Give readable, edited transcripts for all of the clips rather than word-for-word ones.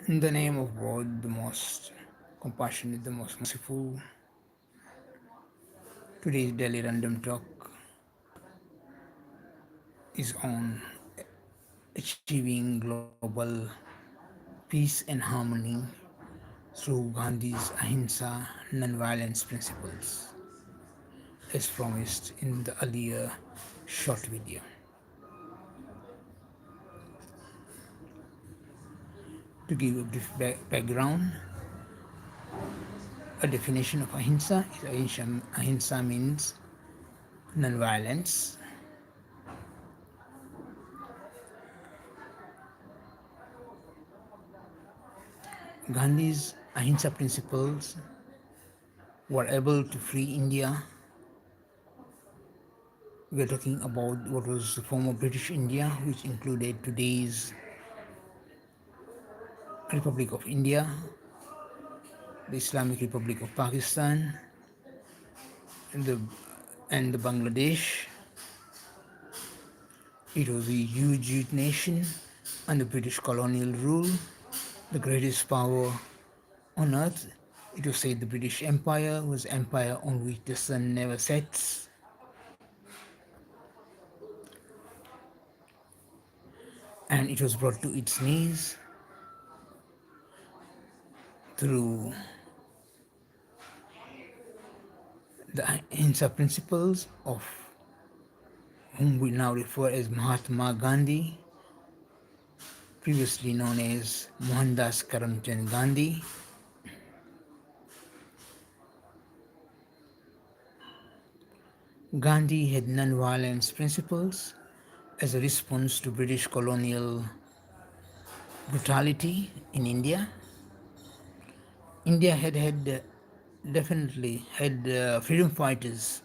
In the name of God, the most compassionate, the most merciful, today's daily random talk is on achieving global peace and harmony through Gandhi's Ahinsa non-violence principles, as promised in the earlier short video. To give a brief background, a definition of Ahimsa means non-violence. Gandhi's Ahimsa principles were able to free India. We are talking about what was the former British India, which included today's Republic of India, the Islamic Republic of Pakistan, and the Bangladesh. It was a huge nation under British colonial rule, the greatest power on earth. It was said the British Empire was empire on which the sun never sets. And it was brought to its knees through the Ahinsa principles of whom we now refer as Mahatma Gandhi, previously known as Mohandas Karamchand Gandhi. Gandhi had non-violence principles as a response to British colonial brutality in India. India had definitely had freedom fighters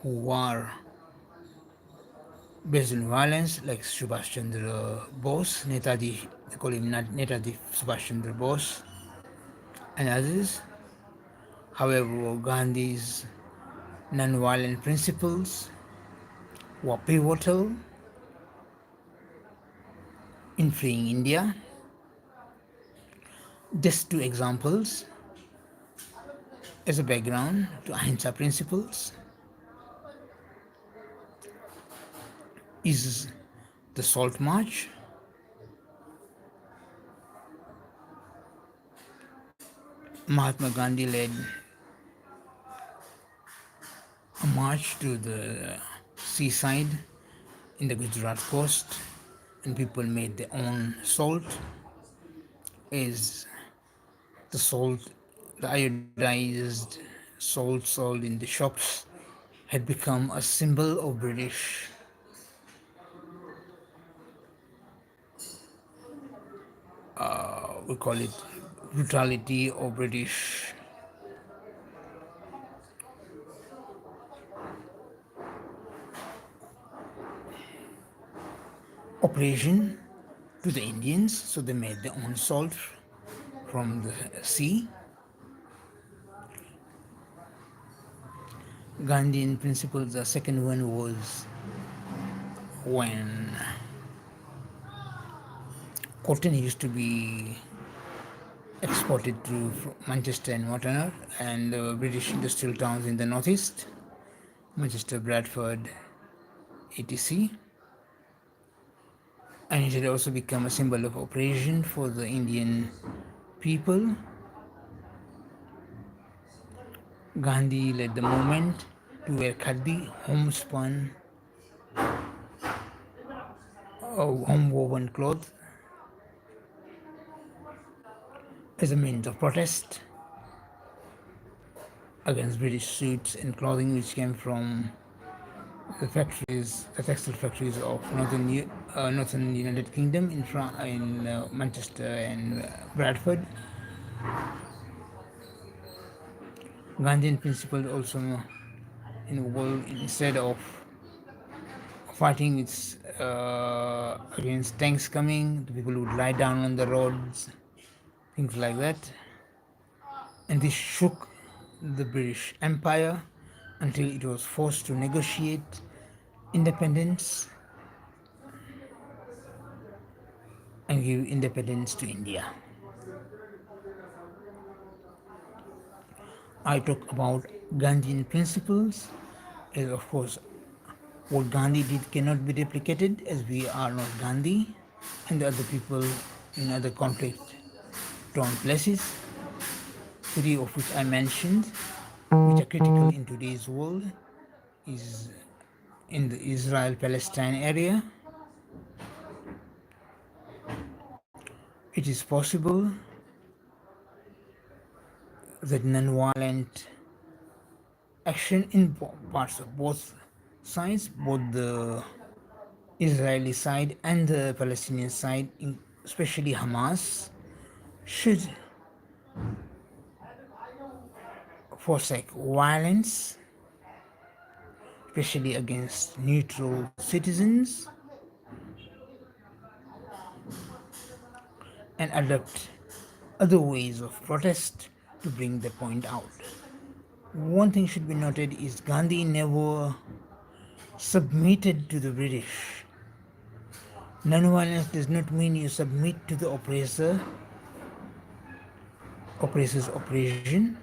who were based on violence, like Subhash Chandra Bose, Netaji, they call him Netaji Subhash Chandra Bose, and others. However, Gandhi's non-violent principles were pivotal in freeing India. Just two examples as a background to Ahinsa principles is the Salt March. Mahatma Gandhi led a march to the seaside in the Gujarat coast, and people made their own salt. Is the salt, the iodized salt sold in the shops, had become a symbol of British we call it brutality or British oppression to the Indians, so they made their own salt from the sea. Gandhian principles, the second one was when cotton used to be exported through Manchester and whatnot, and the British industrial towns in the northeast, Manchester, Bradford, etc. And it had also become a symbol of oppression for the Indian people. Gandhi led the movement to wear khadi, homespun, home woven cloth as a means of protest against British suits and clothing which came from the textile factories of northern United Kingdom in Manchester and Bradford. Gandhian principles also involved, instead of fighting against tanks coming, the people would lie down on the roads, things like that. And this shook the British Empire until it was forced to negotiate independence and give independence to India. I talk about Gandhian principles, as of course what Gandhi did cannot be replicated as we are not Gandhi and the other people in other conflict torn places, three of which I mentioned, which are critical in today's world, is in the Israel-Palestine area. It is possible that non-violent action in parts of both sides, both the Israeli side and the Palestinian side, especially Hamas, should forsake violence, especially against neutral citizens, and adopt other ways of protest to bring the point out. One thing should be noted is Gandhi never submitted to the British. Non-violence does not mean you submit to the oppressor's oppression.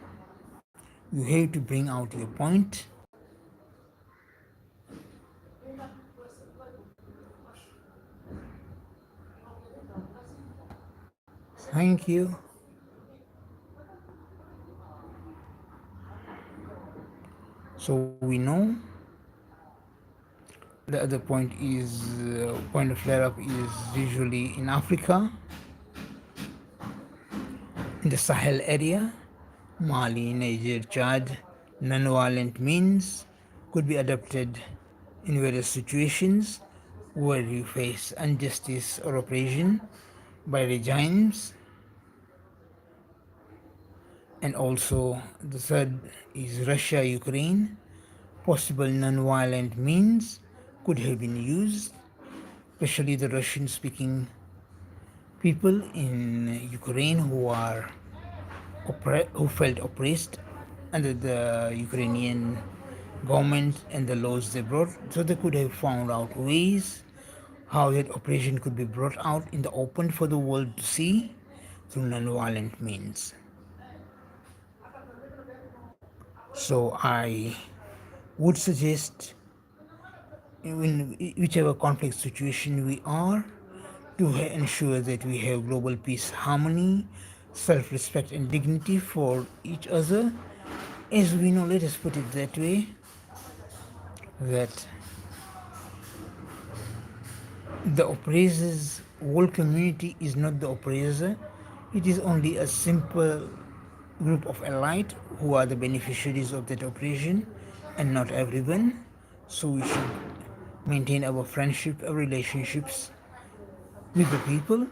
You have to bring out your point. Thank you. So we know the other point is point of flare up is usually in Africa, in the Sahel area, Mali, Niger, Chad. Non-violent means could be adopted in various situations where you face injustice or oppression by regimes. And also the third is Russia, Ukraine. Possible non-violent means could have been used, especially the Russian-speaking people in Ukraine who felt oppressed under the Ukrainian government and the laws they brought. So they could have found out ways how that oppression could be brought out in the open for the world to see through non-violent means. So I would suggest in whichever conflict situation we are to ensure that we have global peace, harmony, self-respect and dignity for each other. As we know, let us put it that way, that the oppressor's whole community is not the oppressor. It is only a simple group of elite who are the beneficiaries of that oppression and not everyone. So we should maintain our friendship, our relationships with the people,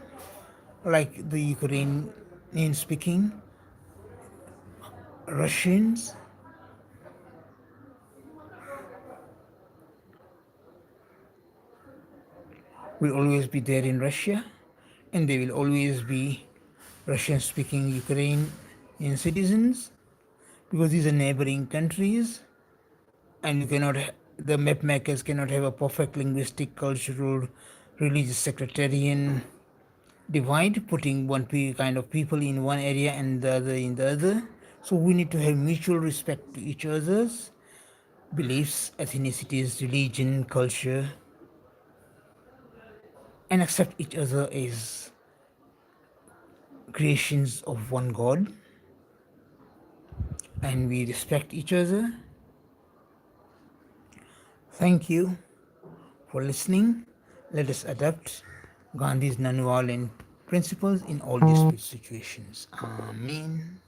like the Ukrainian speaking Russians will always be there in Russia, and they will always be Russian speaking Ukrainian citizens because these are neighboring countries, and you cannot, the map makers cannot have a perfect linguistic, cultural, religious sectarian divide, putting one kind of people in one area and the other in the other. So we need to have mutual respect to each other's beliefs, ethnicities, religion, culture, and accept each other as creations of one God, and we respect each other. Thank you for listening. Let us adapt Gandhi's non-violent principles in all dispute situations. Amen.